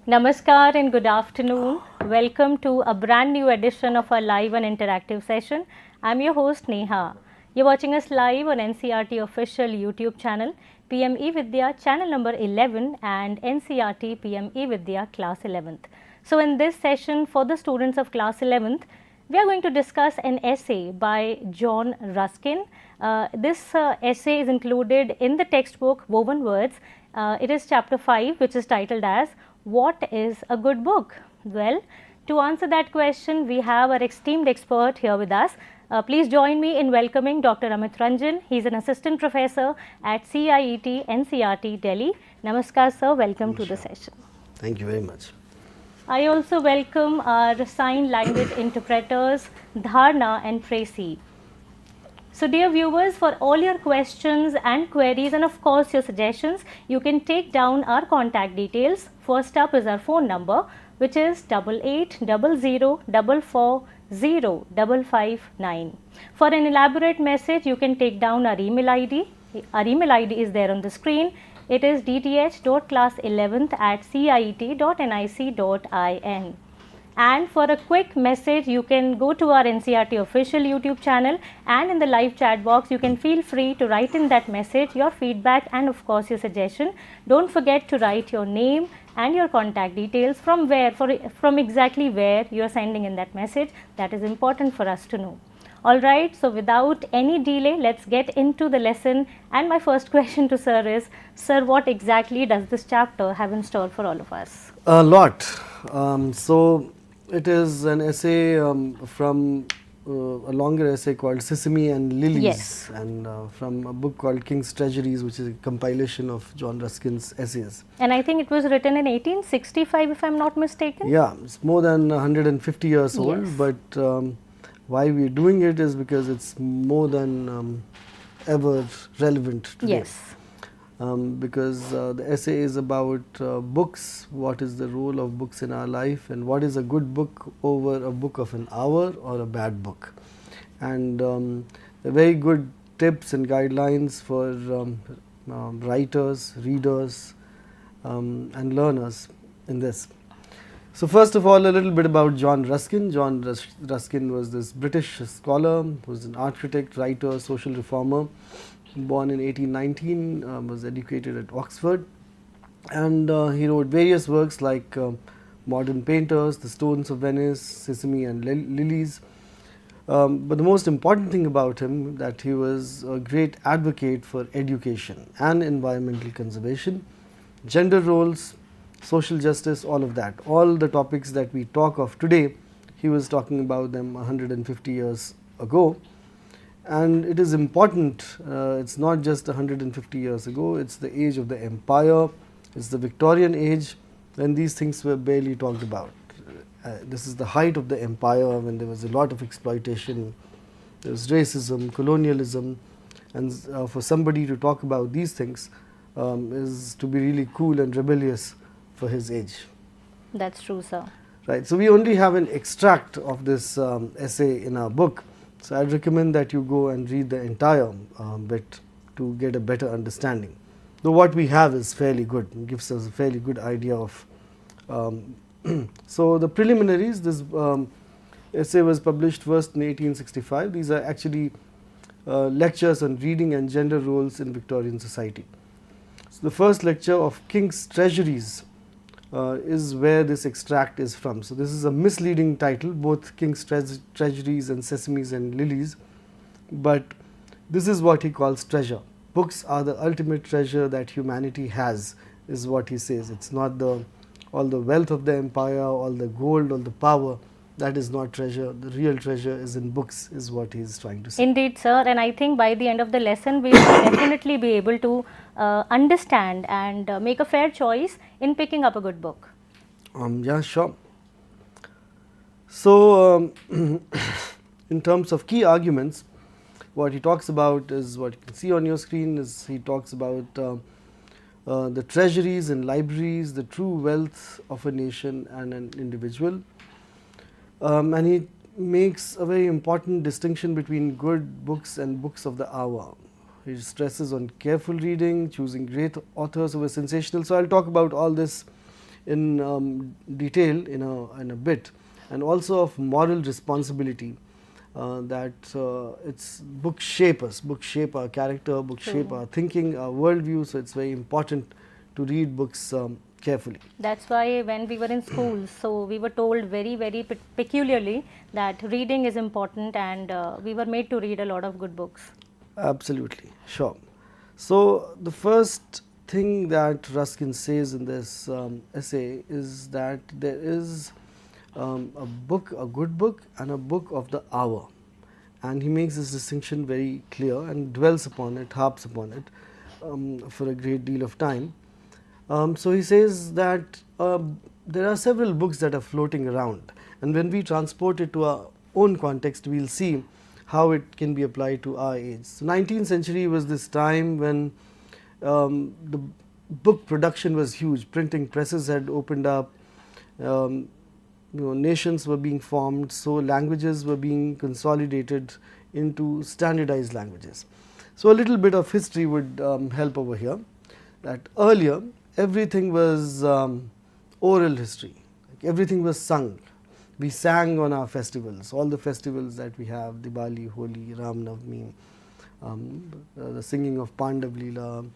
Namaskar and good afternoon. Welcome to a brand new edition of our live and interactive session. I'm your host Neha. You're watching us live on NCERT official YouTube channel, PME Vidya channel number 11 and NCERT PME Vidya class 11th. So in this session for the students of class 11th, we are going to discuss an essay by John Ruskin. This essay is included in the textbook Woven Words. It is chapter 5, which is titled as What is a Good Book? Well, to answer that question, we have our esteemed expert here with us. Please join me in welcoming Dr. Amit Ranjan. He is an assistant professor at CIET NCERT Delhi. Namaskar sir, welcome to the session. Thank you very much. I also welcome our sign language interpreters Dharna and Tracy. So dear viewers, for all your questions and queries and of course your suggestions, you can take down our contact details. First up is our phone number, which is 8800440559. For an elaborate message, you can take down our email ID. Our email ID is there on the screen. It is dth.class11th@ciet.nic.in. And for a quick message, you can go to our NCERT official YouTube channel, and in the live chat box, you can feel free to write in that message your feedback and of course your suggestion. Don't forget to write your name and your contact details from exactly where you are sending in that message. That is important for us to know. Alright, so without any delay, let's get into the lesson. And my first question to sir is, sir, what exactly does this chapter have in store for all of us? A lot. So it is an essay from a longer essay called Sesame and Lilies, Yes. and from a book called King's Treasuries, which is a compilation of John Ruskin's essays. And I think it was written in 1865 if I am not mistaken. Yeah, it's more than 150 years old, Yes. but why we are doing it is because it's more than ever relevant today. Yes. Because the essay is about books, what is the role of books in our life, and what is a good book over a book of an hour or a bad book. And very good tips and guidelines for writers, readers and learners in this. So first of all, a little bit about John Ruskin. John Ruskin was this British scholar, was an architect, writer, social reformer, born in 1819, was educated at Oxford, and he wrote various works like Modern Painters, The Stones of Venice, Sesame and Lilies. But the most important thing about him that he was a great advocate for education and environmental conservation, gender roles, social justice, all of that. All the topics that we talk of today, he was talking about them 150 years ago. And it is important, it's not just 150 years ago, it's the age of the empire, it's the Victorian age when these things were barely talked about. This is the height of the empire when there was a lot of exploitation, there was racism, colonialism, and for somebody to talk about these things is to be really cool and rebellious for his age. That's true, sir. Right, so we only have an extract of this essay in our book. So I'd recommend that you go and read the entire bit to get a better understanding. Though what we have is fairly good, it gives us a fairly good idea of. So the preliminaries, this essay was published first in 1865. These are actually lectures on reading and gender roles in Victorian society. So the first lecture of King's Treasuries is where this extract is from. So this is a misleading title, both King's Treasuries and Sesames and Lilies, but this is what he calls treasure. Books are the ultimate treasure that humanity has, is what he says. It's not all the wealth of the empire, all the gold, all the power. That is not treasure. The real treasure is in books, is what he is trying to say. Indeed, sir, and I think by the end of the lesson, we will definitely be able to understand and make a fair choice in picking up a good book. Yeah, sure. So, in terms of key arguments, what he talks about is what you can see on your screen. Is he talks about the treasuries and libraries, the true wealth of a nation and an individual. And he makes a very important distinction between good books and books of the hour. He stresses on careful reading, choosing great authors over sensational. So I'll talk about all this in detail in a bit, and also of moral responsibility, that it's books shape us, books shape our character, books shape our thinking, our worldview, so it's very important to read books carefully. That's why when we were in schools, so we were told very, very peculiarly that reading is important, and we were made to read a lot of good books. Absolutely, sure. So the first thing that Ruskin says in this essay is that there is a book, a good book, and a book of the hour, and he makes this distinction very clear and dwells upon it, harps upon it for a great deal of time. So he says that there are several books that are floating around, and when we transport it to our own context, we will see how it can be applied to our age. So 19th century was this time when the book production was huge. Printing presses had opened up, nations were being formed, so languages were being consolidated into standardized languages. So a little bit of history would help over here, that earlier everything was oral history, like everything was sung. We sang on our festivals, all the festivals that we have, Diwali, Holi, Ram Navami, the singing of Pandav Leela,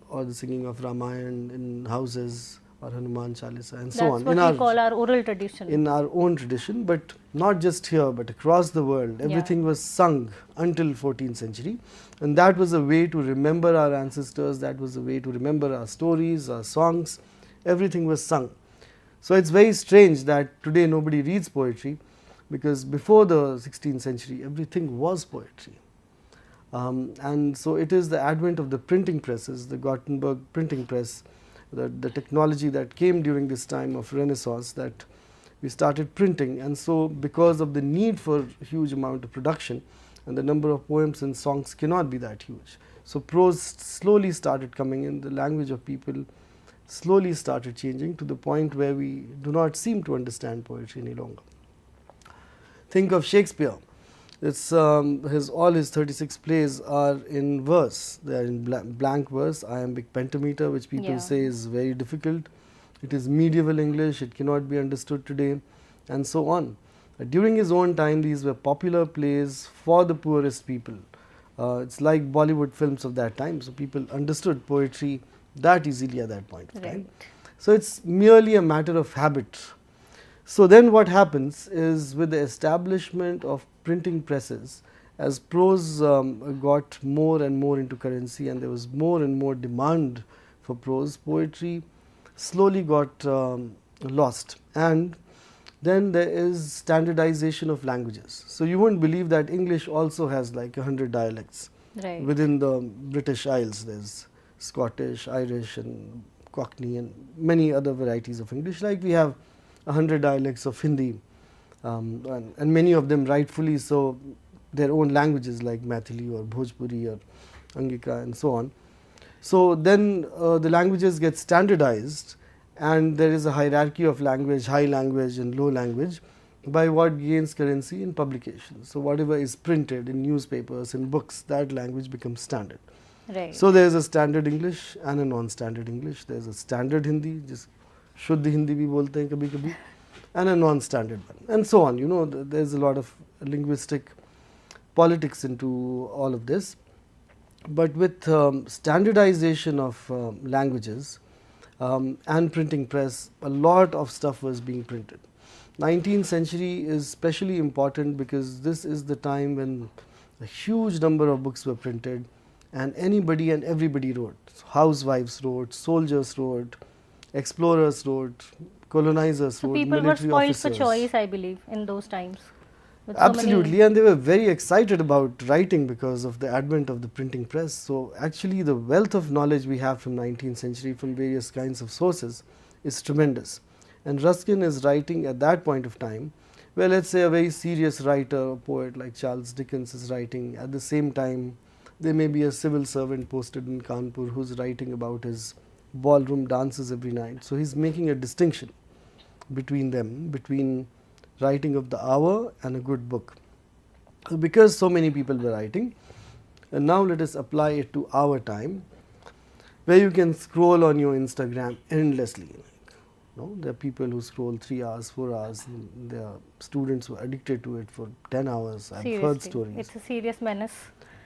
or the singing of Ramayana in houses, or Hanuman Chalisa, and so on. That's what we call our oral tradition. In our own tradition, but not just here, but across the world, everything was sung until 14th century, and that was a way to remember our ancestors, that was a way to remember our stories, our songs, everything was sung. So it's very strange that today nobody reads poetry, because before the 16th century everything was poetry. And so it is the advent of the printing presses, the Gutenberg printing press, the technology that came during this time of Renaissance, that we started printing. And so because of the need for huge amount of production, and the number of poems and songs cannot be that huge, so prose slowly started coming in, the language of people slowly started changing to the point where we do not seem to understand poetry any longer. Think of Shakespeare. It's all his 36 plays are in verse. They are in blank verse, iambic pentameter, which people say is very difficult. It is medieval English, it cannot be understood today, and so on. During his own time, these were popular plays for the poorest people. It's like Bollywood films of that time, so people understood poetry that easily at that point of time. So it's merely a matter of habit. So then what happens is, with the establishment of printing presses, as prose got more and more into currency and there was more and more demand for prose, poetry slowly got lost. And then there is standardization of languages. So you won't believe that English also has like 100 dialects within the British Isles. There's Scottish, Irish, and Cockney, and many other varieties of English, like we have 100 dialects of Hindi, and many of them rightfully so their own languages, like Maithili or Bhojpuri or Angika and so on. So then the languages get standardized, and there is a hierarchy of language, high language and low language, by what gains currency in publication. So whatever is printed in newspapers, in books, that language becomes standard. So there is a standard English and a non-standard English. There is a standard Hindi, just Shuddh Hindi bhi bolte hain kabhi kabhi, and a non-standard one, and so on. There is a lot of linguistic politics into all of this. But with standardization of languages and printing press, a lot of stuff was being printed. 19th century is especially important because this is the time when a huge number of books were printed, and anybody and everybody wrote. Housewives wrote, soldiers wrote, explorers wrote, colonizers wrote, people were spoiled for choice, I believe, in those times. Absolutely, and they were very excited about writing because of the advent of the printing press. So actually the wealth of knowledge we have from 19th century from various kinds of sources is tremendous. And Ruskin is writing at that point of time, where let's say a very serious writer, a poet like Charles Dickens is writing. At the same time, there may be a civil servant posted in Kanpur who's writing about his ballroom dances every night. So he's making a distinction between them, between writing of the hour and a good book. Because so many people were writing, and now let us apply it to our time, where you can scroll on your Instagram endlessly. No? There are people who scroll 3 hours, 4 hours. There are students who are addicted to it for 10 hours. I've heard Seriously, stories. it's a serious menace.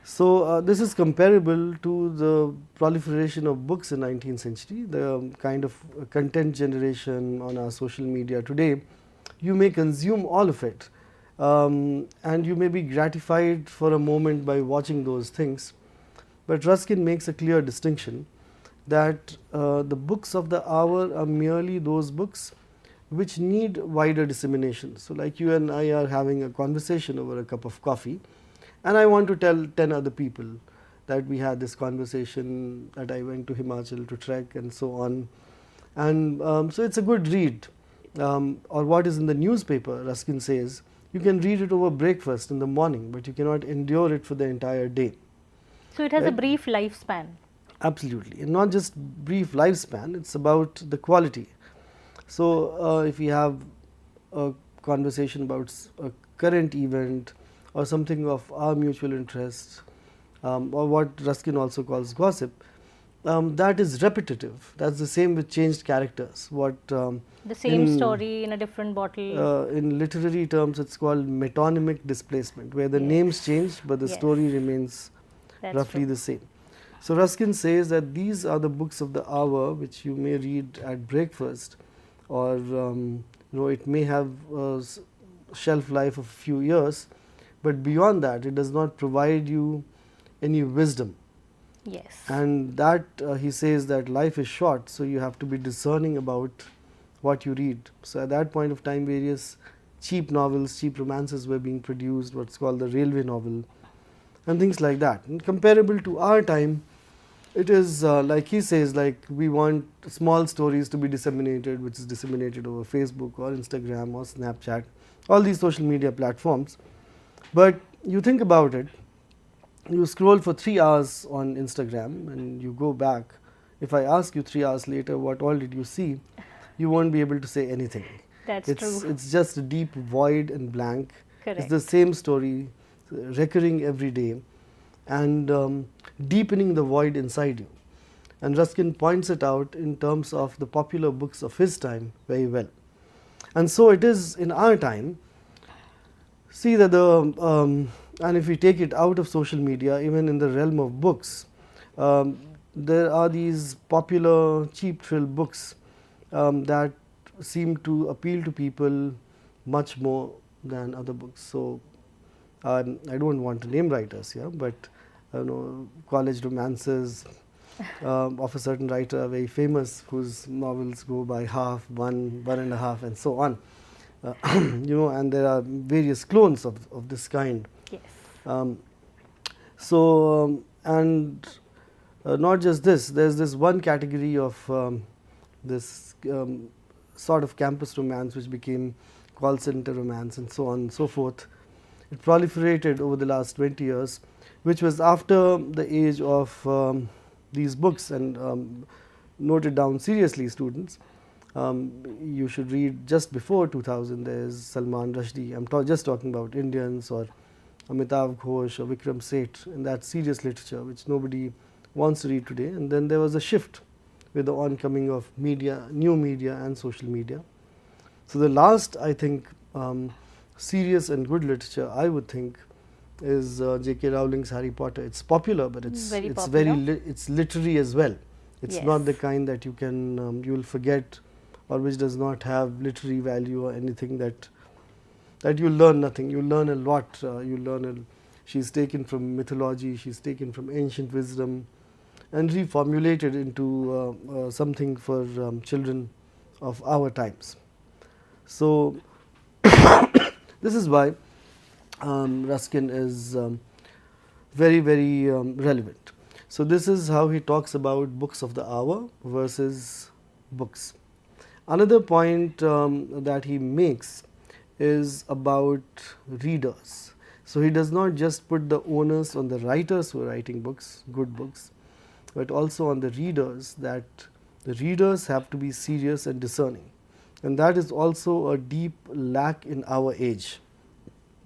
So this is comparable to the proliferation of books in 19th century, the kind of content generation on our social media today. You may consume all of it, and you may be gratified for a moment by watching those things. But Ruskin makes a clear distinction that the books of the hour are merely those books which need wider dissemination. So like you and I are having a conversation over a cup of coffee, and I want to tell 10 other people that we had this conversation, that I went to Himachal to trek and so on. And so it's a good read. Or what is in the newspaper, Ruskin says, you can read it over breakfast in the morning, but you cannot endure it for the entire day. So it has a Right. brief lifespan. Absolutely. And not just brief lifespan, it's about the quality. So if we have a conversation about a current event or something of our mutual interest, or what Ruskin also calls gossip, that is repetitive. That's the same with changed characters. What The same story in a different bottle. in literary terms it's called metonymic displacement, where the Yes. names change but the Yes. story remains That's roughly true. the same. So Ruskin says that these are the books of the hour which you may read at breakfast, or it may have a shelf life of a few years, but beyond that it does not provide you any wisdom. Yes. And that he says that life is short, so you have to be discerning about what you read. So at that point of time, various cheap novels, cheap romances were being produced, what's called the railway novel, and things like that. And comparable to our time, it is like he says, like we want small stories to be disseminated, which is disseminated over Facebook or Instagram or Snapchat, all these social media platforms. But you think about it, you scroll for 3 hours on Instagram and you go back. If I ask you 3 hours later what all did you see, you won't be able to say anything. That's It's true. it's just a deep void and blank. Correct. It's the same story, recurring every day, and deepening the void inside you. And Ruskin points it out in terms of the popular books of his time very well. And so it is in our time. See that and if we take it out of social media, even in the realm of books, there are these popular cheap thrill books that seem to appeal to people much more than other books. So I don't want to name writers here, but college romances of a certain writer are very famous, whose novels go by half, one and a half, and so on. And there are various clones of this kind. Yes. And not just this, there's this one category of this sort of campus romance which became call center romance and so on and so forth. It proliferated over the last 20 years, which was after the age of these books. And noted down seriously, students, you should read just before 2000. There's Salman Rushdie. I'm just talking about Indians, or Amitav Ghosh or Vikram Seth, in that serious literature which nobody wants to read today. And then there was a shift with the oncoming of media, new media and social media. So the last, I think, serious and good literature, I would think, is J.K. Rowling's Harry Potter. It's popular, but it's Very it's popular. it's literary as well. It's Yes. not the kind that you can you will forget, or which does not have literary value or anything that you learn nothing. You learn a lot. She's taken from mythology. She's taken from ancient wisdom, and reformulated into something for children of our times. So this is why Ruskin is very, very relevant. So this is how he talks about books of the hour versus books. Another point that he makes is about readers. So he does not just put the onus on the writers who are writing books, good books, but also on the readers, that the readers have to be serious and discerning. And that is also a deep lack in our age,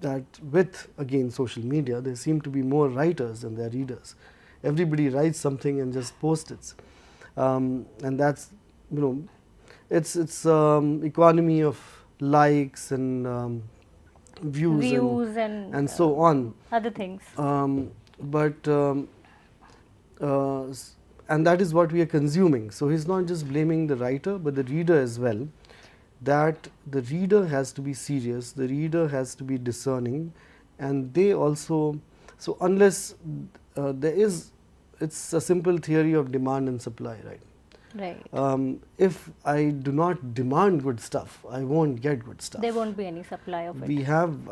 that with, again, social media, there seem to be more writers than there are readers. Everybody writes something and just posts it. And that's, it's economy of likes and views and so on. other things. But and that is what we are consuming. So he's not just blaming the writer but the reader as well, that the reader has to be serious, the reader has to be discerning, and they also, so unless there is, it's a simple theory of demand and supply, right? Right. If I do not demand good stuff, I won't get good stuff. There won't be any supply of it. We have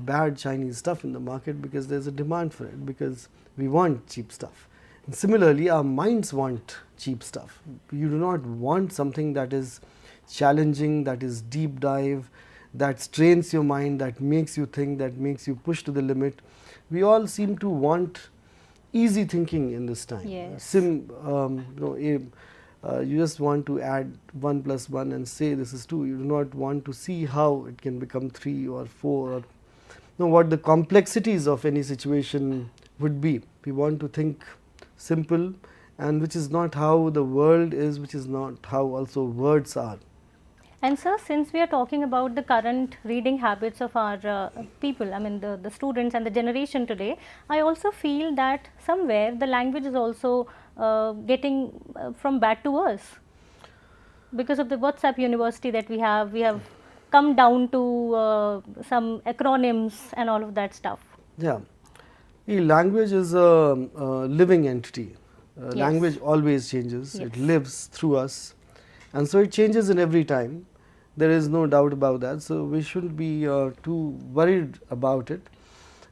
bad Chinese stuff in the market because there's a demand for it, because we want cheap stuff. And similarly, our minds want cheap stuff. You do not want something that is challenging, that is deep dive, that strains your mind, that makes you think, that makes you push to the limit. We all seem to want easy thinking in this time. Yes. You just want to add 1 plus 1 and say this is 2. You do not want to see how it can become 3 or 4 or what the complexities of any situation would be. We want to think simple, and which is not how the world is, which is not how also words are. And sir, since we are talking about the current reading habits of our people, I mean the students and the generation today, I also feel that somewhere the language is also getting from bad to worse. Because of the WhatsApp university that we have come down to some acronyms and all of that stuff. Yeah, language is a living entity. Yes. Language always changes. Yes. It lives through us, and so it changes in every time. There is no doubt about that. So we shouldn't be too worried about it.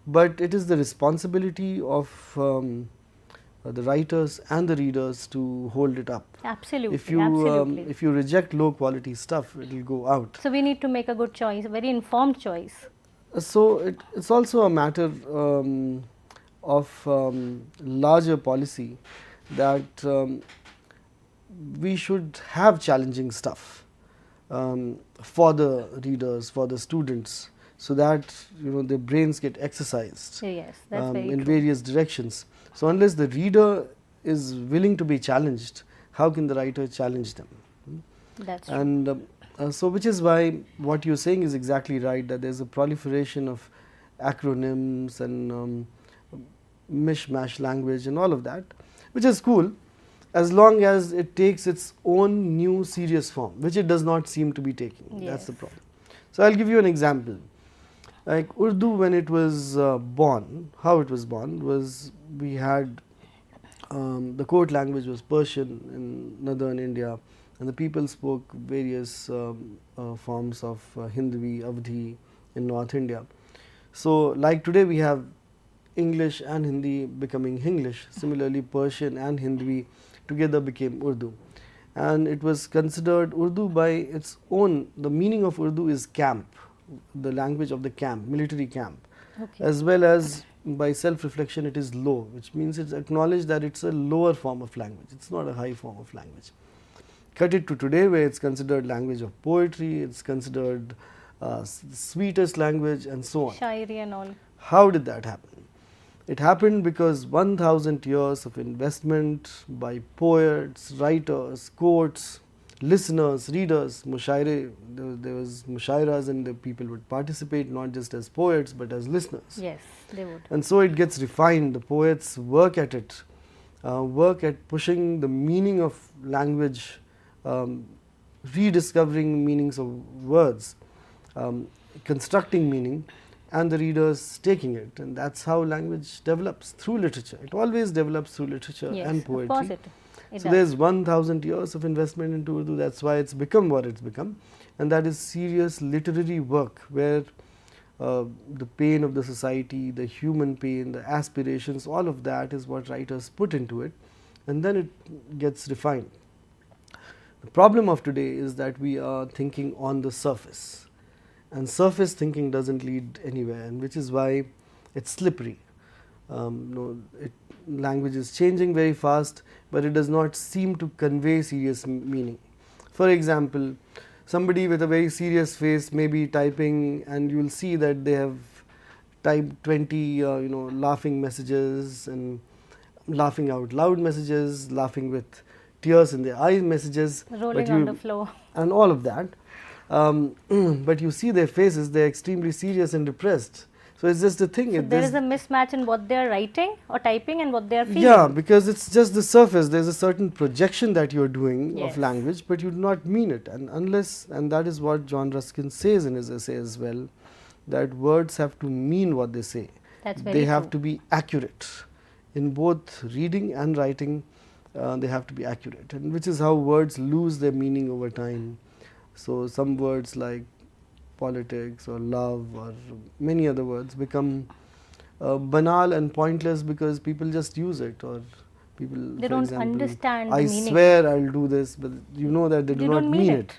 But it is the responsibility of the writers and the readers to hold it up. Absolutely. If you reject low quality stuff, it will go out. So we need to make a good choice, a very informed choice. So it's also a matter of larger policy, that we should have challenging stuff for the readers, for the students, so that their brains get exercised. Yes, that's very in true. various directions. So unless the reader is willing to be challenged, how can the writer challenge them? That's true. And so which is why what you're saying is exactly right, that there's a proliferation of acronyms and mishmash language and all of that, which is cool, as long as it takes its own new serious form, which it does not seem to be taking. Yes. That's the problem. So I'll give you an example. Like Urdu, when it was born, how it was born was, we had the court language was Persian in northern India, and the people spoke various forms of Hindvi, Avdhi in North India. So like today we have English and Hindi becoming Hinglish, similarly Persian and Hindvi together became Urdu. And it was considered Urdu by its own, the meaning of Urdu is camp, the language of the camp, military camp. Okay. As well as by self-reflection it is low, which means it's acknowledged that it's a lower form of language, it's not a high form of language. Cut it to today, where it's considered language of poetry, it's considered sweetest language and so on. Shairi and all. How did that happen? It happened because 1000 years of investment by poets, writers, courts, listeners, readers, mushaire. There was mushairas, and the people would participate not just as poets but as listeners. Yes, they would. And so it gets refined. The poets work at it, work at pushing the meaning of language, rediscovering meanings of words, constructing meaning, and the readers taking it. And that's how language develops, through literature. It always develops through literature Yes, and poetry. of course it So does. there's 1000 years of investment into Urdu. That's why it's become what it's become, and that is serious literary work, where the pain of the society, the human pain, the aspirations, all of that is what writers put into it, and then it gets refined. The problem of today is that we are thinking on the surface, and surface thinking doesn't lead anywhere, and which is why it's slippery. Language is changing very fast, but it does not seem to convey serious meaning. For example, somebody with a very serious face may be typing, and you will see that they have typed 20 laughing messages and laughing out loud messages, laughing with tears in their eyes messages, rolling on the floor. and all of that. But you see their faces, they're extremely serious and depressed. So it's just the thing. So there is a mismatch in what they are writing or typing and what they are feeling. Yeah, because it's just the surface. There's a certain projection that you're doing Yes. of language, but you do not mean it. And unless, and that is what John Ruskin says in his essay as well, that words have to mean what they say. That's very They have true. to be accurate. In both reading and writing, they have to be accurate, and which is how words lose their meaning over time. So some words like politics or love or many other words become banal and pointless because people just use it, or people, They for don't example, understand the I meaning. swear I'll do this, but you know that they do not mean it.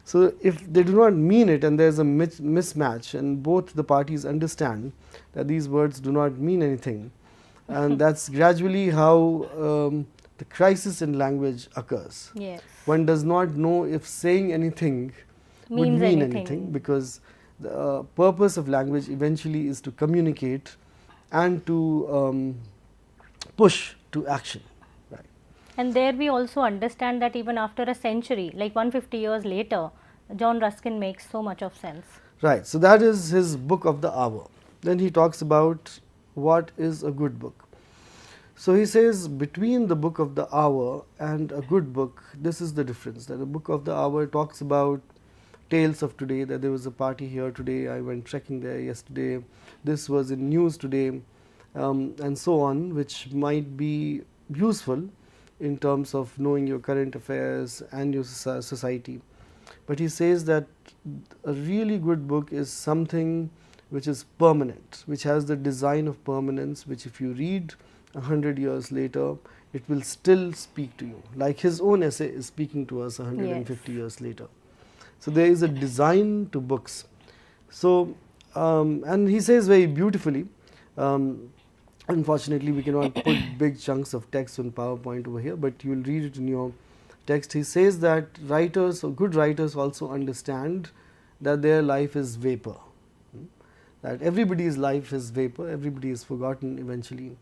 So if they do not mean it and there's a mismatch and both the parties understand that these words do not mean anything, and that's gradually how the crisis in language occurs. Yes. One does not know if saying anything would Means mean anything. anything, because the purpose of language eventually is to communicate and to push to action. Right. And there we also understand that even after a century, like 150 years later, John Ruskin makes so much of sense. Right. So that is his book of the hour. Then he talks about what is a good book. So he says between the book of the hour and a good book, this is the difference, that the book of the hour talks about tales of today, that there was a party here today, I went trekking there yesterday, this was in news today, and so on, which might be useful in terms of knowing your current affairs and your society. But he says that a really good book is something which is permanent, which has the design of permanence, which if you read 100 years later, it will still speak to you, like his own essay is speaking to us 150 years later. So there is a design to books. So and he says very beautifully, unfortunately we cannot put big chunks of text on PowerPoint over here, but you will read it in your text. He says that writers, or good writers, also understand that their life is vapor, that everybody's life is vapor, everybody is forgotten eventually.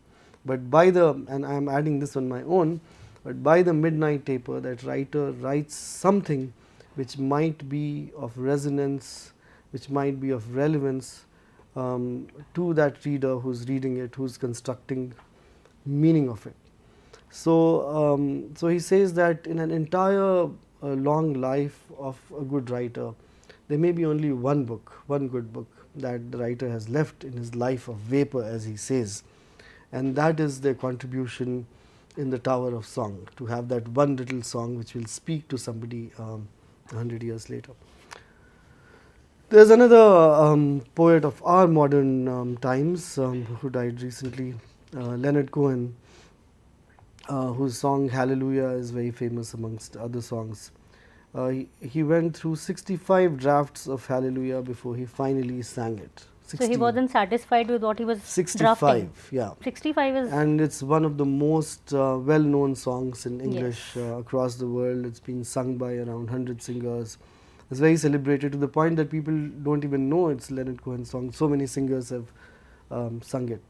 But by the, and I am adding this on my own, but by the midnight taper, that writer writes something which might be of resonance, which might be of relevance to that reader who's reading it, who's constructing meaning of it. So, so he says that in an entire long life of a good writer, there may be only one book, one good book that the writer has left in his life of vapor, as he says, and that is their contribution in the Tower of Song, to have that one little song which will speak to somebody 100 years later. There's another poet of our modern times who died recently, Leonard Cohen, whose song Hallelujah is very famous amongst other songs. He went through 65 drafts of Hallelujah before he finally sang it. 60. So he wasn't satisfied with what he was 65, drafting. yeah. 65 is... And it's one of the most well-known songs in English Yes. across the world. It's been sung by around 100 singers. It's very celebrated to the point that people don't even know it's Leonard Cohen's song. So many singers have sung it.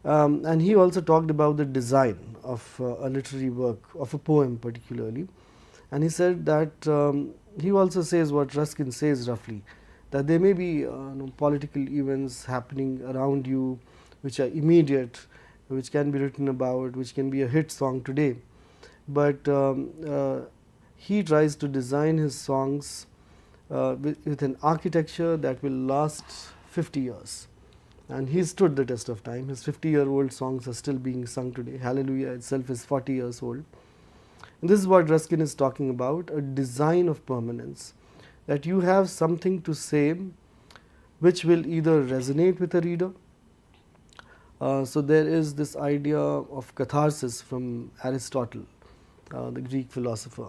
And he also talked about the design of a literary work, of a poem particularly. And he said that he also says what Ruskin says roughly, that there may be political events happening around you which are immediate, which can be written about, which can be a hit song today. But he tries to design his songs with an architecture that will last 50 years. And he stood the test of time. His 50-year-old songs are still being sung today. Hallelujah itself is 40 years old. And this is what Ruskin is talking about, a design of permanence, that you have something to say which will either resonate with a reader. So there is this idea of catharsis from Aristotle, the Greek philosopher,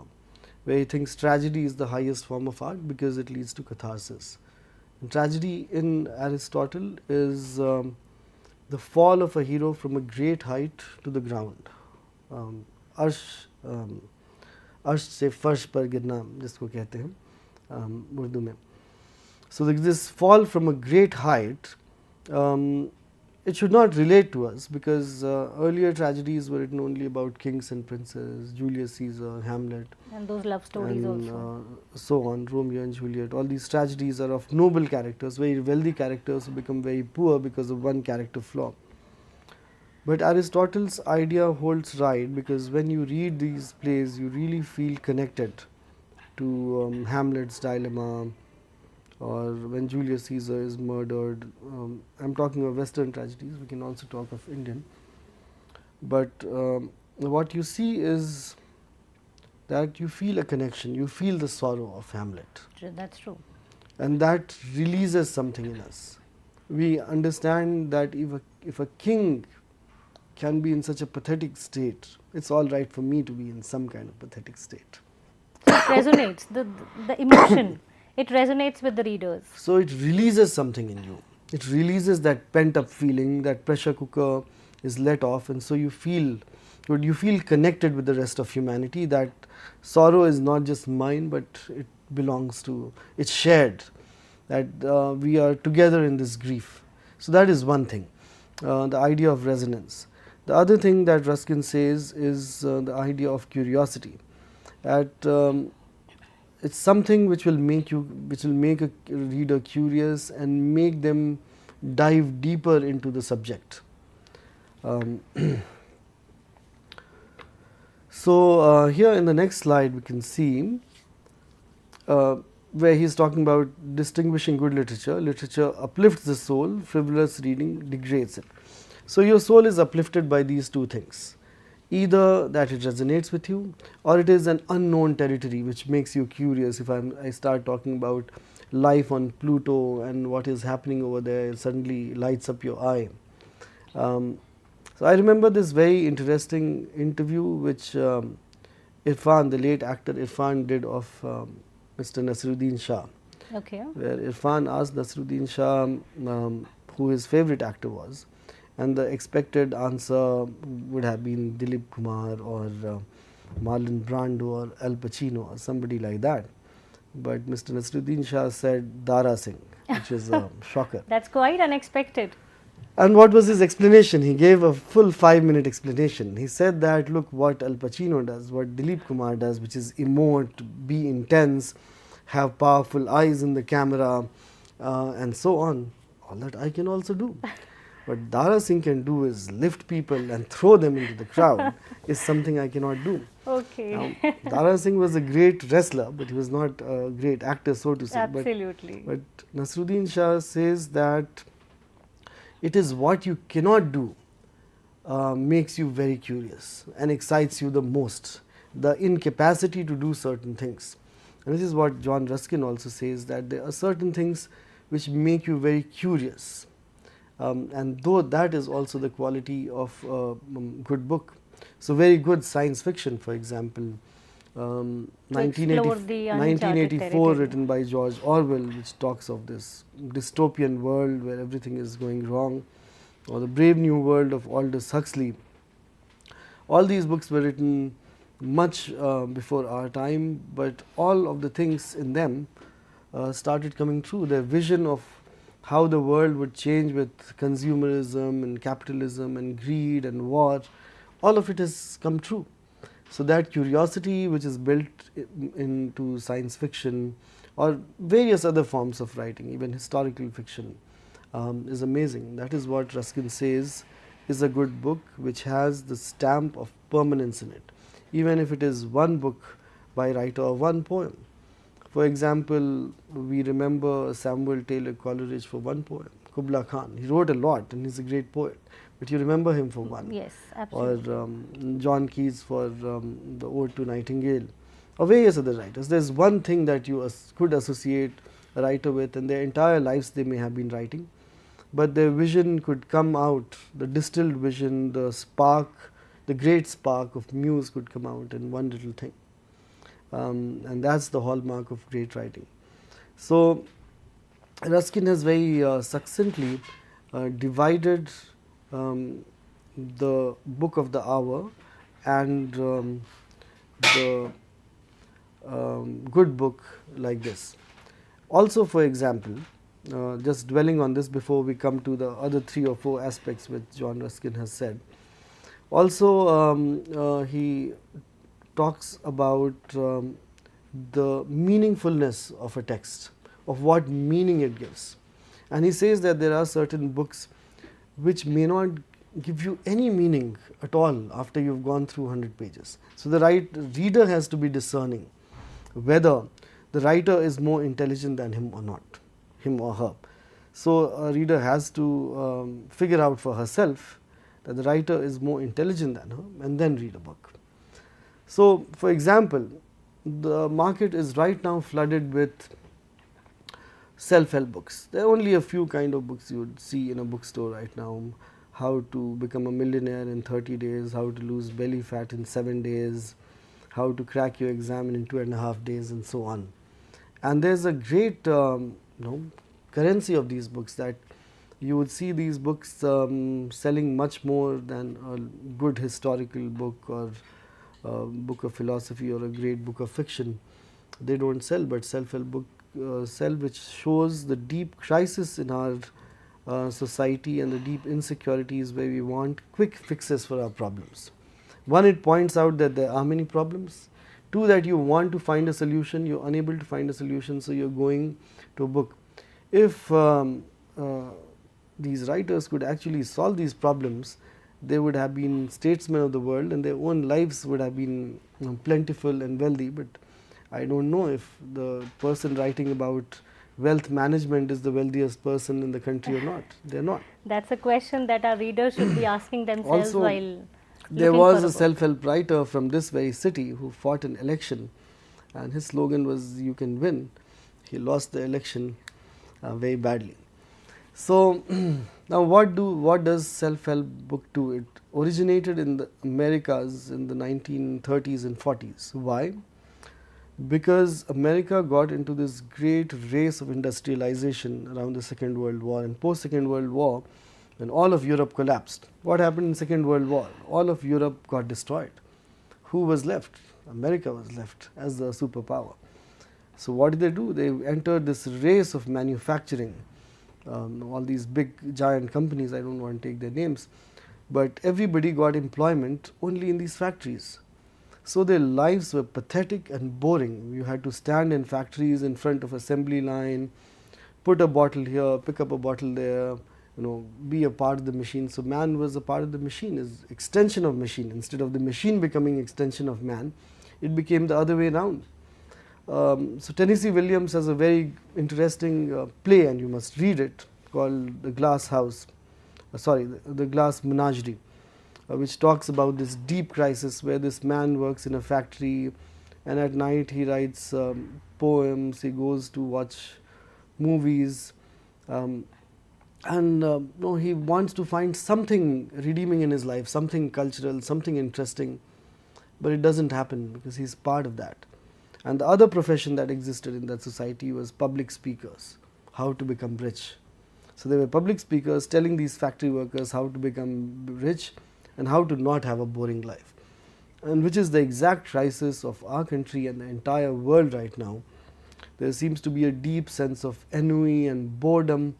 where he thinks tragedy is the highest form of art because it leads to catharsis. And tragedy in Aristotle is the fall of a hero from a great height to the ground. अर्श से फर्श पर गिरना जिसको कहते हैं उर्दू में. So this fall from a great height it should not relate to us, because earlier tragedies were written only about kings and princes, Julius Caesar, Hamlet, And those love stories and also. so on, Romeo and Juliet. All these tragedies are of noble characters, very wealthy characters who become very poor because of one character flaw. But Aristotle's idea holds right, because when you read these plays, you really feel connected to Hamlet's dilemma, or when Julius Caesar is murdered. I'm talking of Western tragedies, we can also talk of Indian. But what you see is that you feel a connection, you feel the sorrow of Hamlet, That's true. and that releases something in us. We understand that if a king can be in such a pathetic state, it's all right for me to be in some kind of pathetic state. So it resonates, the emotion, it resonates with the readers. So it releases something in you. It releases that pent up feeling, that pressure cooker is let off, and so you feel connected with the rest of humanity, that sorrow is not just mine, but it belongs to, it's shared, that we are together in this grief. So that is one thing, the idea of resonance. The other thing that Ruskin says is the idea of curiosity. That it's something which will make a reader curious and make them dive deeper into the subject. So here in the next slide we can see where he is talking about distinguishing good literature. Literature uplifts the soul, frivolous reading degrades it. So your soul is uplifted by these two things. Either that it resonates with you, or it is an unknown territory which makes you curious. If I start talking about life on Pluto and what is happening over there, it suddenly lights up your eye. So I remember this very interesting interview which Irfan, the late actor Irfan, did of Mr. Naseeruddin Shah. Okay. Where Irfan asked Naseeruddin Shah who his favorite actor was, and the expected answer would have been Dilip Kumar or Marlon Brando or Al Pacino or somebody like that. But Mr. Naseeruddin Shah said Dara Singh, which is a shocker. That's quite unexpected. And what was his explanation? He gave a full 5-minute explanation. He said that, look, what Al Pacino does, what Dilip Kumar does, which is emote, be intense, have powerful eyes in the camera, and so on, all that I can also do. What Dara Singh can do is lift people and throw them into the crowd, is something I cannot do. Okay. Now, Dara Singh was a great wrestler, but he was not a great actor, so to say. Absolutely. But Naseeruddin Shah says that it is what you cannot do makes you very curious and excites you the most. The incapacity to do certain things. And this is what John Ruskin also says, that there are certain things which make you very curious. And though that is also the quality of a good book. So very good science fiction, for example, 1984 written by George Orwell, which talks of this dystopian world where everything is going wrong, or the Brave New World of Aldous Huxley. All these books were written much before our time, but all of the things in them started coming true. Their vision of how the world would change with consumerism and capitalism and greed and war, all of it has come true. So that curiosity which is built into science fiction or various other forms of writing, even historical fiction, is amazing. That is what Ruskin says is a good book, which has the stamp of permanence in it, even if it is one book by a writer or one poem. For example, we remember Samuel Taylor Coleridge for one poem, Kubla Khan. He wrote a lot and he's a great poet, but you remember him for one. Yes, absolutely. Or John Keats for the Ode to Nightingale, or various other writers. There's one thing that you could associate a writer with, and their entire lives they may have been writing, but their vision could come out, the distilled vision, the spark, the great spark of muse could come out in one little thing. And that's the hallmark of great writing. So Ruskin has very succinctly divided the book of the hour and the good book like this. Also, for example, just dwelling on this before we come to the other 3 or 4 aspects which John Ruskin has said. Also, he talks about the meaningfulness of a text, of what meaning it gives. And he says that there are certain books which may not give you any meaning at all after you've gone through 100 pages. So the reader has to be discerning whether the writer is more intelligent than him or not, him or her. So a reader has to figure out for herself that the writer is more intelligent than her and then read a book. So for example, the market is right now flooded with self-help books. There are only a few kind of books you would see in a bookstore right now. How to become a millionaire in 30 days, how to lose belly fat in 7 days, how to crack your exam in 2.5 days, and so on. And there's a great currency of these books, that you would see these books selling much more than a good historical book or a book of philosophy or a great book of fiction. They don't sell, but self-help book sell, which shows the deep crisis in our society and the deep insecurities where we want quick fixes for our problems. One, it points out that there are many problems. Two, that you want to find a solution, you're unable to find a solution, so you're going to a book. If these writers could actually solve these problems, they would have been statesmen of the world and their own lives would have been plentiful and wealthy. But I don't know if the person writing about wealth management is the wealthiest person in the country or not. They're not. That's a question that our readers should be asking themselves Also, while there looking was for a self-help writer from this very city who fought an election, and his slogan was, "You can win." He lost the election very badly. So now what does self-help book do? It originated in the Americas in the 1930s and 40s. Why? Because America got into this great race of industrialization around the Second World War, and post Second World War, when all of Europe collapsed. What happened in Second World War? All of Europe got destroyed. Who was left? America was left as the superpower. So what did they do? They entered this race of manufacturing. All these big giant companies, I don't want to take their names, but everybody got employment only in these factories. So their lives were pathetic and boring. You had to stand in factories in front of assembly line, put a bottle here, pick up a bottle there, be a part of the machine. So man was a part of the machine, is extension of machine. Instead of the machine becoming extension of man, it became the other way around. So Tennessee Williams has a very interesting play, and you must read it, called The Glass House, the Glass Menagerie, which talks about this deep crisis where this man works in a factory, and at night he writes poems, he goes to watch movies, and he wants to find something redeeming in his life, something cultural, something interesting, but it doesn't happen because he's part of that. And the other profession that existed in that society was public speakers, how to become rich. So there were public speakers telling these factory workers how to become rich and how to not have a boring life, and which is the exact crisis of our country and the entire world right now. There seems to be a deep sense of ennui and boredom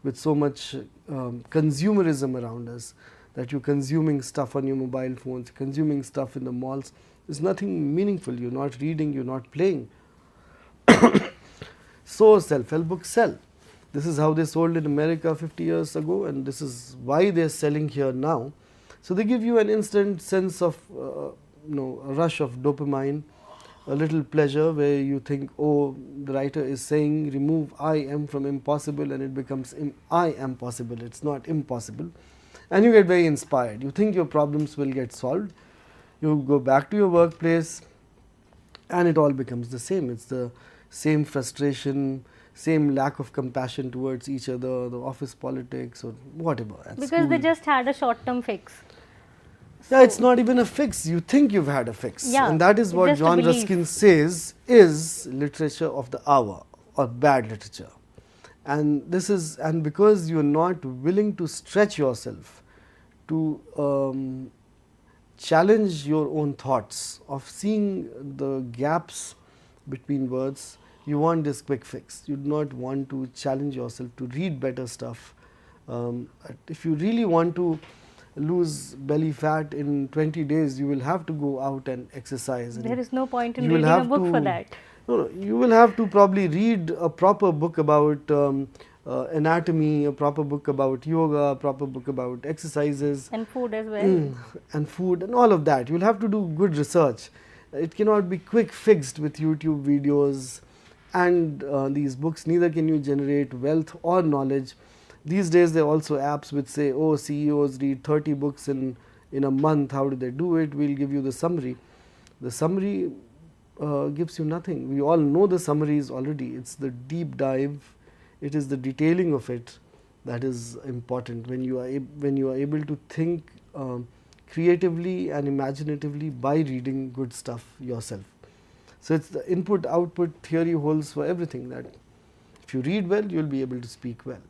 with so much consumerism around us, that you're consuming stuff on your mobile phones, consuming stuff in the malls. There's nothing meaningful. You're not reading, you're not playing. So self-help books sell. This is how they sold in America 50 years ago, and this is why they're selling here now. So they give you an instant sense of a rush of dopamine, a little pleasure where you think, oh, the writer is saying remove I am from impossible, and it becomes I am possible. It's not impossible. And you get very inspired. You think your problems will get solved. You go back to your workplace and it all becomes the same. It's the same frustration, same lack of compassion towards each other, the office politics or whatever. Because they just had a short-term fix. Yeah, it's not even a fix. You think you've had a fix. Yeah, and that is what John Ruskin says is literature of the hour, or bad literature. And because you're not willing to stretch yourself to challenge your own thoughts, of seeing the gaps between words, You want this quick fix. You do not want to challenge yourself to read better stuff. If you really want to lose belly fat in 20 days, you will have to go out and exercise. There is no point in you will reading a have book for to- that. No, you will have to probably read a proper book about anatomy, a proper book about yoga, a proper book about exercises, And food as well. and food and all of that. You'll have to do good research. It cannot be quick fixed with YouTube videos and these books. Neither can you generate wealth or knowledge. These days there are also apps which say, oh, CEOs read 30 books in a month. How do they do it? We'll give you the summary. The summary gives you nothing. We all know the summaries already. It's the deep dive, it is the detailing of it that is important. When you are able to think creatively and imaginatively by reading good stuff yourself. So it's the input output theory holds for everything, that if you read well, you'll be able to speak well.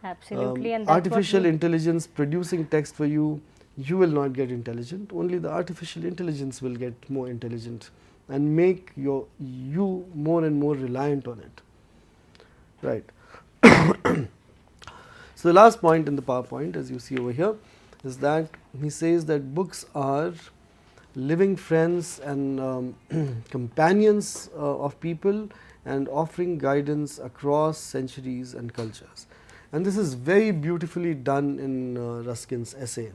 Absolutely. And that's Artificial what intelligence producing text for you, you will not get intelligent. Only the artificial intelligence will get more intelligent and make you more and more reliant on it. Right. So the last point in the PowerPoint, as you see over here, is that he says that books are living friends and companions of people, and offering guidance across centuries and cultures. And this is very beautifully done in Ruskin's essay,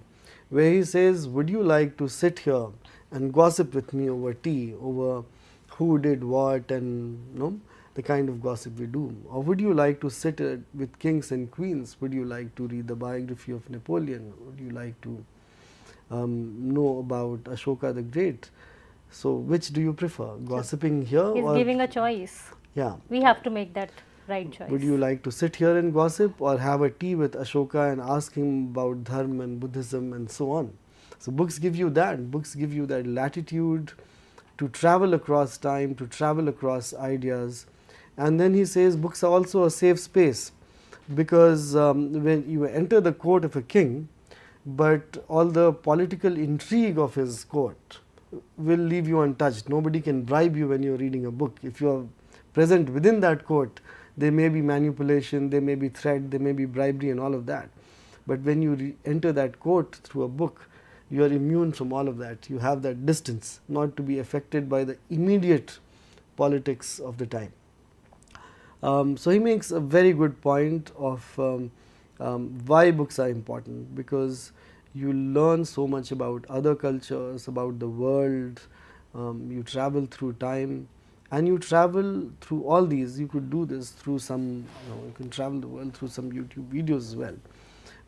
where he says, would you like to sit here and gossip with me over tea, over who did what, and the kind of gossip we do? Or would you like to sit with kings and queens? Would you like to read the biography of Napoleon? Would you like to know about Ashoka the Great? So which do you prefer, gossiping here? he's or giving a choice. Yeah. We have to make that right choice. Would you like to sit here and gossip, or have a tea with Ashoka and ask him about Dharma and Buddhism and so on? So books give you that. Books give you that latitude to travel across time, to travel across ideas. And then he says books are also a safe space, because when you enter the court of a king, but all the political intrigue of his court will leave you untouched. Nobody can bribe you when you're reading a book. If you are present within that court, there may be manipulation, there may be threat, there may be bribery and all of that. But when you enter that court through a book, you are immune from all of that. You have that distance, not to be affected by the immediate politics of the time. So he makes a very good point of why books are important, because you learn so much about other cultures, about the world, you travel through time, and you travel through all these. You could do this through some, you can travel the world through some YouTube videos as well.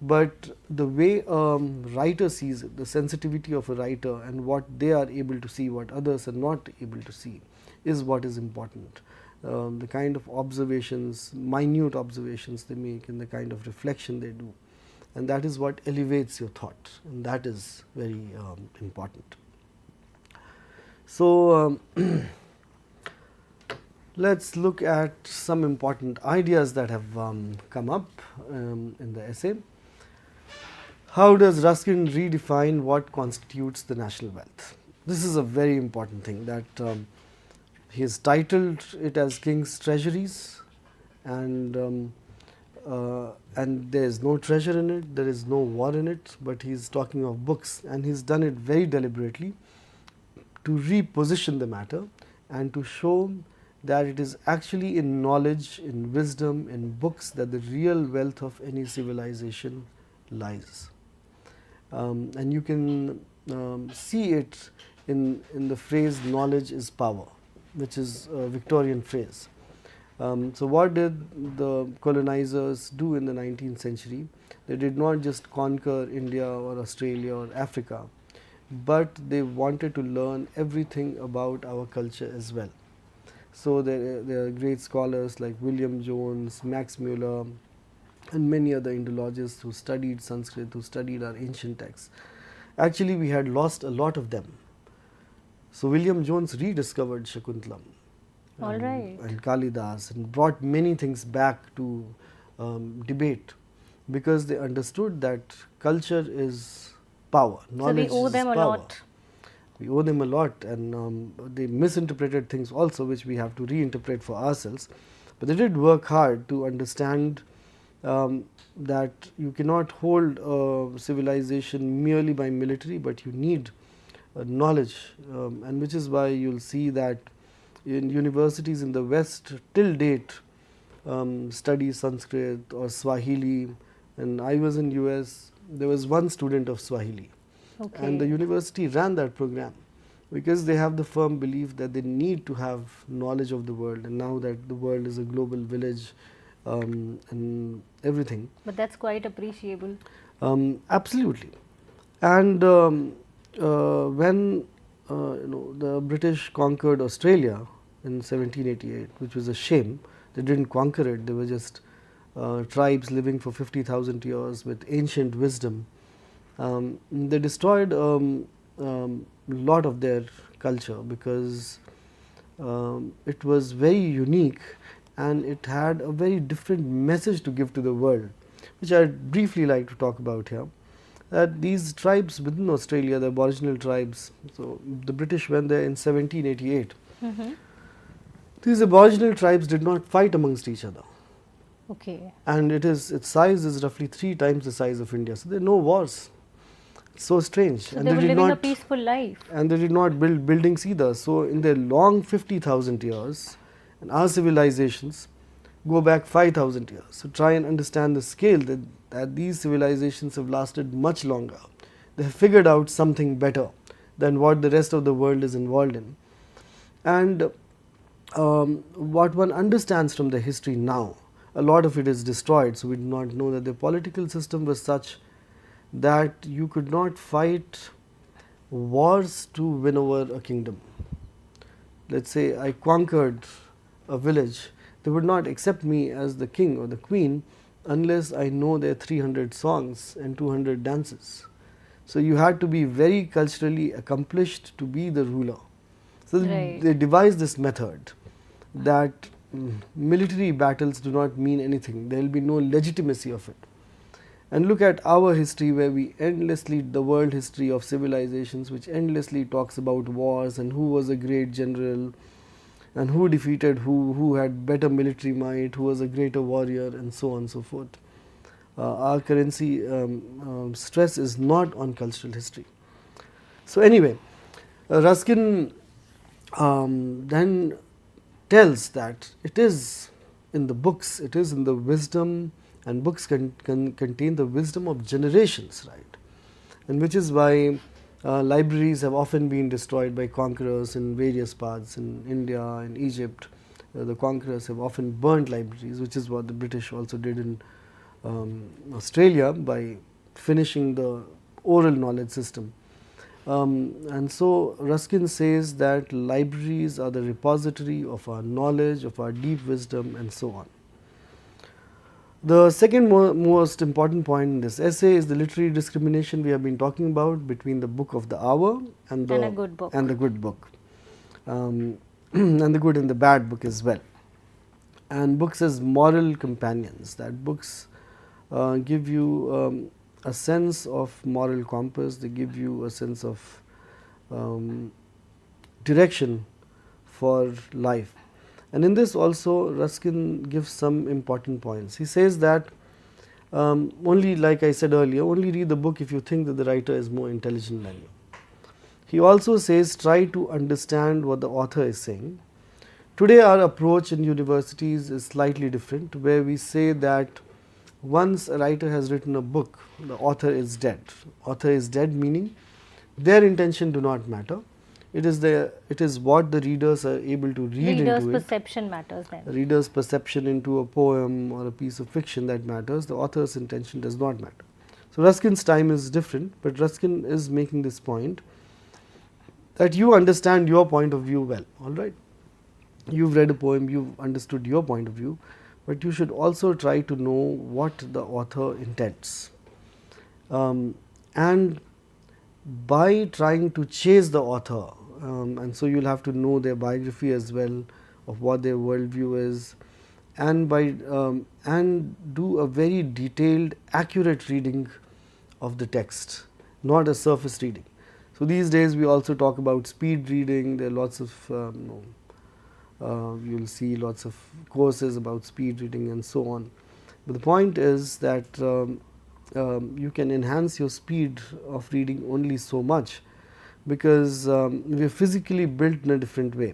But the way a writer sees it, the sensitivity of a writer and what they are able to see, what others are not able to see, is what is important. The kind of observations, minute observations they make, and the kind of reflection they do, and that is what elevates your thought, and that is very important. So let's look at some important ideas that have come up in the essay. How does Ruskin redefine what constitutes the national wealth? This is a very important thing, that he has titled it as King's Treasuries, and there is no treasure in it, there is no war in it, but he is talking of books, and he has done it very deliberately to reposition the matter and to show that it is actually in knowledge, in wisdom, in books that the real wealth of any civilization lies. And you can see it in the phrase knowledge is power, which is a Victorian phrase. So what did the colonizers do in the 19th century? They did not just conquer India or Australia or Africa, but they wanted to learn everything about our culture as well. So there are great scholars like William Jones, Max Muller, and many other Indologists who studied Sanskrit, who studied our ancient texts. Actually, we had lost a lot of them. So William Jones rediscovered Shakuntalam and Kalidas, and brought many things back to debate, because they understood that culture is power, knowledge is power. So we owe them a lot. We owe them a lot, and they misinterpreted things also, which we have to reinterpret for ourselves. But they did work hard to understand that you cannot hold a civilization merely by military, but you need knowledge, and which is why you'll see that in universities in the West till date study Sanskrit or Swahili. And I was in US, there was one student of Swahili, Okay. and the university ran that program because they have the firm belief that they need to have knowledge of the world, and now that the world is a global village and everything. But that's quite appreciable. Absolutely. And when the British conquered Australia in 1788, which was a shame, they didn't conquer it, they were just tribes living for 50,000 years with ancient wisdom. They destroyed lot of their culture because it was very unique and it had a very different message to give to the world, which I would briefly like to talk about here. That these tribes within Australia, the Aboriginal tribes, so the British went there in 1788. These Aboriginal tribes did not fight amongst each other, Okay. and its size is roughly 3 times the size of India. So there are no wars. It's so strange. So And they were did living a not peaceful life. and they did not build buildings either. So in their long 50,000 years, and our civilizations go back 5,000 years. So try and understand the scale that these civilizations have lasted much longer. They have figured out something better than what the rest of the world is involved in. And what one understands from the history now, a lot of it is destroyed. So we do not know that the political system was such that you could not fight wars to win over a kingdom. Let's say I conquered a village, they would not accept me as the king or the queen unless I know their 300 songs and 200 dances. So you had to be very culturally accomplished to be the ruler. So Right. they devised this method that military battles do not mean anything. There will be no legitimacy of it. And look at our history, where we endlessly, the world history of civilizations, which endlessly talks about wars and who was a great general and who defeated who had better military might, who was a greater warrior, and so on and so forth. Our currency stress is not on cultural history. So anyway, Ruskin then tells that it is in the books, it is in the wisdom, and books contain the wisdom of generations, right? And which is why libraries have often been destroyed by conquerors in various parts. In India, in Egypt, the conquerors have often burnt libraries, which is what the British also did in Australia by finishing the oral knowledge system. And so Ruskin says that libraries are the repository of our knowledge, of our deep wisdom, and so on. The second most important point in this essay is the literary discrimination we have been talking about between the book of the hour and And a good book. and the good book, and the good and the bad book as well. And books as moral companions, that books give you a sense of moral compass, they give you a sense of direction for life. And in this also Ruskin gives some important points. He says that only, like I said earlier, only read the book if you think that the writer is more intelligent than you. He also says try to understand what the author is saying. Today our approach in universities is slightly different, where we say that once a writer has written a book, the author is dead. Author is dead meaning their intention do not matter. It is what the readers are able to read Reader's into it. perception matters then. Reader's perception into a poem or a piece of fiction that matters. The author's intention does not matter. So Ruskin's time is different, but Ruskin is making this point that you understand your point of view well, all right. You've read a poem, you've understood your point of view, but you should also try to know what the author intends. And by trying to chase the author, and so you'll have to know their biography as well, of what their worldview is, and by and do a very detailed, accurate reading of the text, not a surface reading. So these days we also talk about speed reading. There are lots of you'll see lots of courses about speed reading and so on. But the point is that you can enhance your speed of reading only so much, because we are physically built in a different way.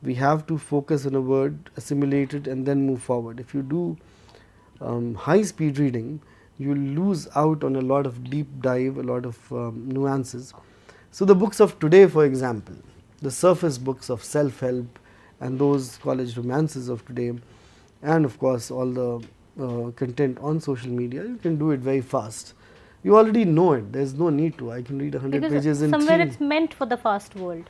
We have to focus on a word, assimilate it, and then move forward. If you do high speed reading, you will lose out on a lot of deep dive, a lot of nuances. So the books of today, for example, the surface books of self-help and those college romances of today, and of course all the content on social media, you can do it very fast. You already know it. There is no need to. I can read 100 Because pages in somewhere 3. it's meant for the fast world.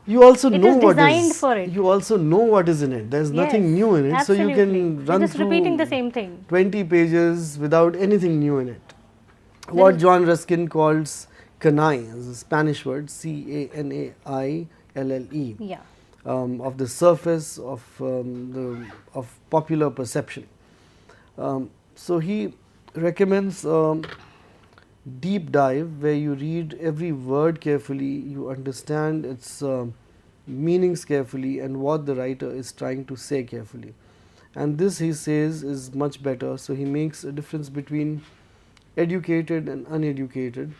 You also It know is what designed is. for it. You also know what is in it. There is nothing Yes, new in it, so you absolutely. can run You're just through repeating the same thing. 20 pages without anything new in it. What John Ruskin calls canaille is a Spanish word, Canaille, Yeah. of the surface of of popular perception. So he recommends deep dive where you read every word carefully, you understand its meanings carefully, and what the writer is trying to say carefully. And this, he says, is much better. So he makes a difference between educated and uneducated,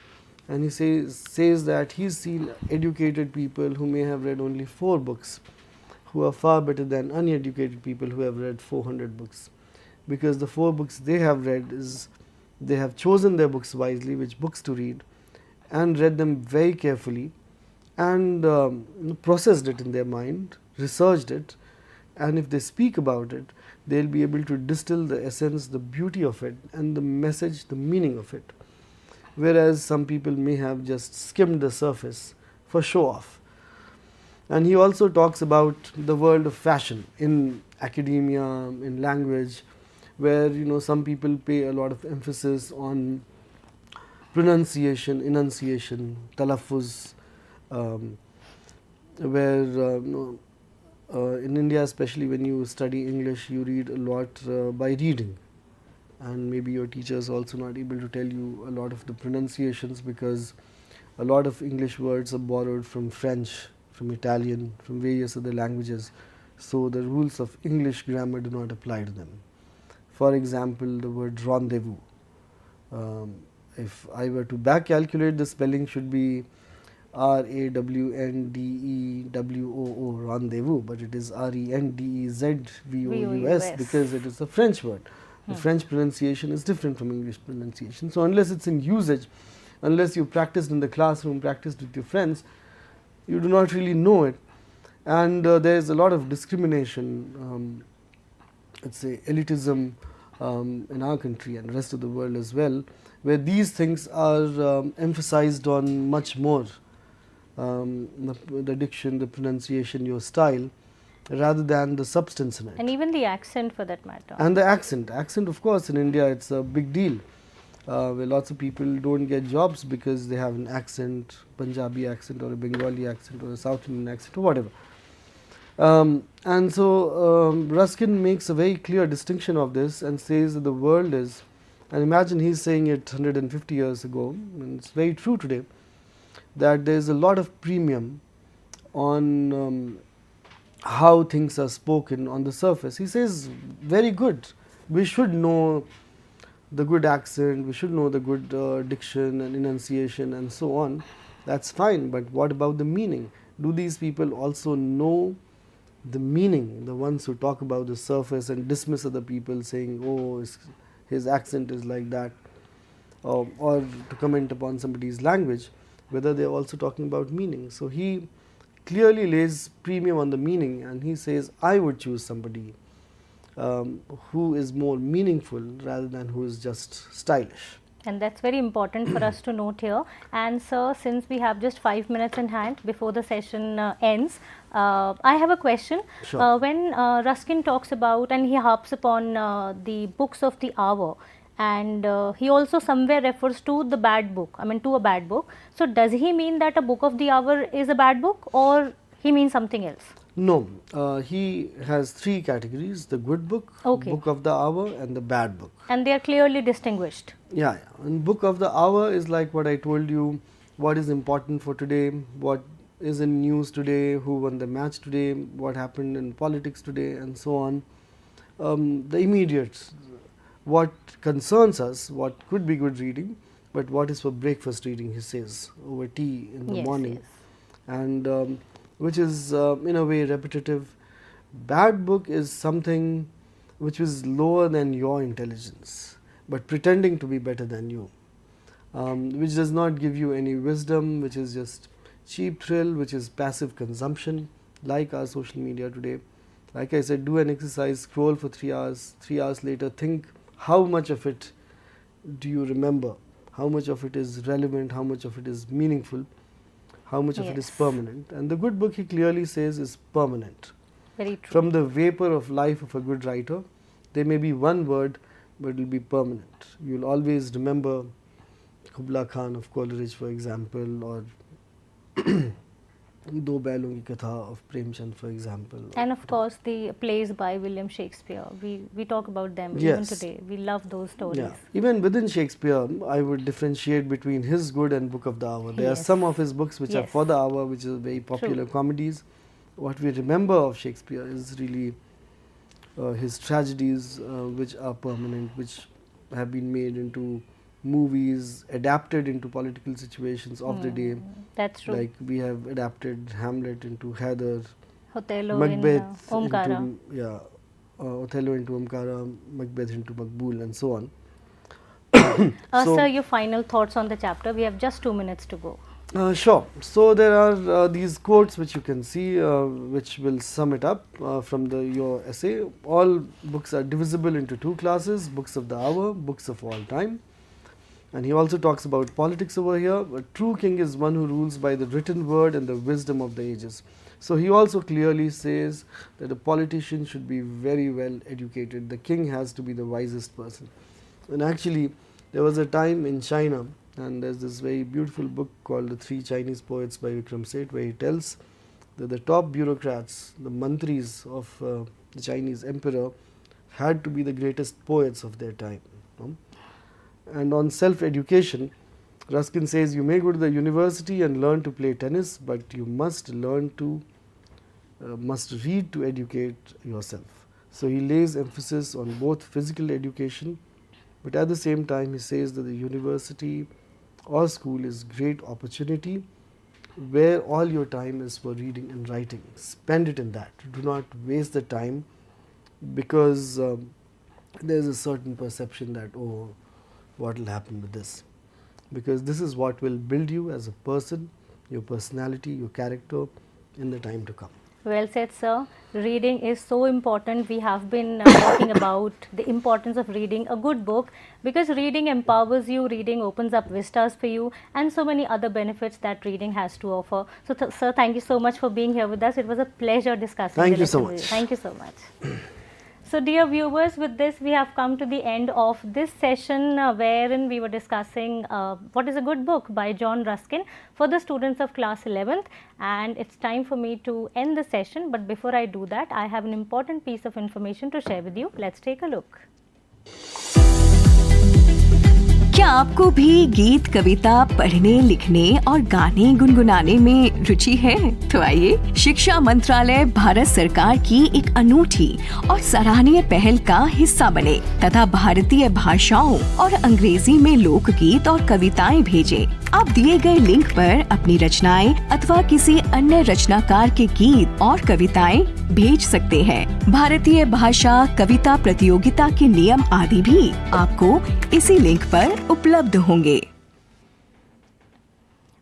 and he says that he's seen educated people who may have read only 4 books, who are far better than uneducated people who have read 400 books, because the 4 books they have read is, they have chosen their books wisely, which books to read, and read them very carefully, and processed it in their mind, researched it, and if they speak about it, they will be able to distill the essence, the beauty of it, and the message, the meaning of it. Whereas some people may have just skimmed the surface for show off. And he also talks about the world of fashion in academia, in language, where some people pay a lot of emphasis on pronunciation, enunciation, talaffuz, where in India, especially when you study English, you read a lot by reading, and maybe your teacher is also not able to tell you a lot of the pronunciations, because a lot of English words are borrowed from French, from Italian, from various other languages, so the rules of English grammar do not apply to them. For example, the word rendezvous. If I were to back calculate, the spelling should be RAWNDEWOO, rendezvous, but it is RENDEZVOUS because it is a French word. The French pronunciation is different from English pronunciation. So unless it's in usage, unless you practiced in the classroom, practiced with your friends, you do not really know it. And there is a lot of discrimination, let's say elitism in our country and the rest of the world as well, where these things are emphasized on much more, the diction, the pronunciation, your style, rather than the substance in it. And even the accent for that matter. And the accent. Accent, of course, in India it's a big deal, where lots of people don't get jobs because they have an accent, Punjabi accent or a Bengali accent or a South Indian accent or whatever. And so Ruskin makes a very clear distinction of this and says that the world is, and imagine he's saying it 150 years ago, and it's very true today, that there is a lot of premium on how things are spoken on the surface. He says, very good, we should know the good accent, we should know the good diction and enunciation and so on. That's fine, but what about the meaning? Do these people also know the meaning? The ones who talk about the surface and dismiss other people, saying, oh, his accent is like that, or to comment upon somebody's language, whether they are also talking about meaning. So he clearly lays premium on the meaning, and he says, I would choose somebody who is more meaningful rather than who is just stylish. And that's very important for us to note here. And sir, since we have just 5 minutes in hand before the session ends, I have a question. Sure. When Ruskin talks about, and he harps upon the books of the hour, and he also somewhere refers to the bad book, to a bad book. So does he mean that a book of the hour is a bad book, or he means something else? No, he has 3 categories: the good book, book of the hour, and the bad book. And they are clearly distinguished. Yeah. And book of the hour is like what I told you, what is important for today, what is in news today, who won the match today, what happened in politics today, and so on. The immediate, what concerns us, what could be good reading, but what is for breakfast reading, he says, over tea in the Yes, morning, yes. and which is in a way repetitive. Bad book is something which is lower than your intelligence, but pretending to be better than you, which does not give you any wisdom, which is just cheap thrill, which is passive consumption, like our social media today. Like I said, do an exercise, scroll for 3 hours, 3 hours later, think how much of it do you remember, how much of it is relevant, how much of it is meaningful, how much of it is Yes. permanent. And the good book, he clearly says, is permanent. Very true. From the vapor of life of a good writer, there may be one word, but it will be permanent. You will always remember Kubla Khan of Coleridge, for example, or Do Bailon Ki Katha of Premchand, for example. And of course, the plays by William Shakespeare. We talk about them even Yes. today. We love those stories. Yeah. Even within Shakespeare, I would differentiate between his good and book of the hour. There are Yes. some of his books which are Yes. for the hour, which are very popular comedies. What we remember of Shakespeare is really his tragedies, which are permanent, which have been made into movies, adapted into political situations of the day. That's true. Like we have adapted Hamlet into Heather, Othello Macbeth in Omkara. into Othello into Omkara, Macbeth into Makbul, and so on. So- Sir, your final thoughts on the chapter. We have just 2 minutes to go. Sure. So there are these quotes which you can see, which will sum it up from your essay. All books are divisible into 2 classes: books of the hour, books of all time. And he also talks about politics over here. A true king is one who rules by the written word and the wisdom of the ages. So he also clearly says that a politician should be very well educated. The king has to be the wisest person. And actually, there was a time in China, and there's this very beautiful book called The Three Chinese Poets by Vikram Seth, where he tells that the top bureaucrats, the mantris of the Chinese emperor, had to be the greatest poets of their time. And on self-education, Ruskin says you may go to the university and learn to play tennis, but you must learn to must read to educate yourself. So he lays emphasis on both physical education, but at the same time he says that the university or school is great opportunity where all your time is for reading and writing. Spend it in that. Do not waste the time, because there's a certain perception that, oh, what will happen with this? Because this is what will build you as a person, your personality, your character in the time to come. Well said, sir. Reading is so important. We have been talking about the importance of reading a good book, because reading empowers you, reading opens up vistas for you, and so many other benefits that reading has to offer. So, sir, thank you so much for being here with us. It was a pleasure discussing. Thank the you so lesson with much. Thank you so much. So, dear viewers, with this we have come to the end of this session wherein we were discussing what is a good book by John Ruskin for the students of class 11th, and it's time for me to end the session. But before I do that, I have an important piece of information to share with you. Let's take a look. क्या आपको भी गीत, कविता पढ़ने, लिखने और गाने गुनगुनाने में रुचि है? तो आइए शिक्षा मंत्रालय भारत सरकार की एक अनूठी और सराहनीय पहल का हिस्सा बने तथा भारतीय भाषाओं और अंग्रेजी में लोकगीत और कविताएं भेजें। आप दिए गए लिंक पर अपनी रचनाएं अथवा किसी अन्य रचनाकार के गीत और कविताएं भेज सकते हैं। भारतीय भाषा कविता प्रतियोगिता के नियम आदि भी आपको इसी लिंक पर उपलब्ध होंगे।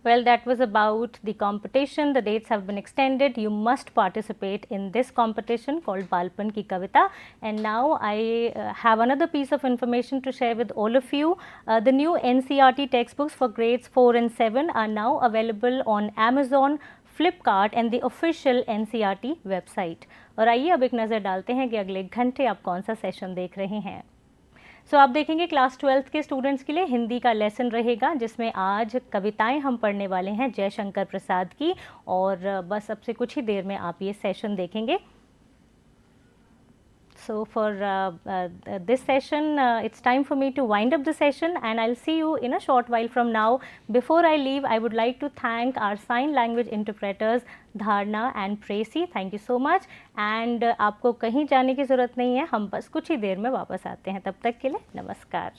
Well, that was about the competition. The dates have been extended. You must participate in this competition called Balpan Ki Kavita. And now I have another piece of information to share with all of you. The new NCERT textbooks for grades 4 and 7 are now available on Amazon, Flipkart and the official NCERT website. और आइए अब एक नज़र डालते हैं कि अगले घंटे आप कौन सा सेशन देख रहे हैं। सो आप देखेंगे क्लास 12th के स्टूडेंट्स के लिए हिंदी का लेसन रहेगा, जिसमें आज कविताएं हम पढ़ने वाले हैं जयशंकर प्रसाद की, और बस अब से कुछ ही देर में आप ये सेशन देखेंगे। So for this session, it's time for me to wind up the session, and I'll see you in a short while from now. Before I leave, I would like to thank our sign language interpreters Dharna and Tracy. Thank you so much. And आपको कहीं जाने की ज़रूरत नहीं है, हम बस कुछ ही देर में वापस आते हैं. तब तक के लिए नमस्कार.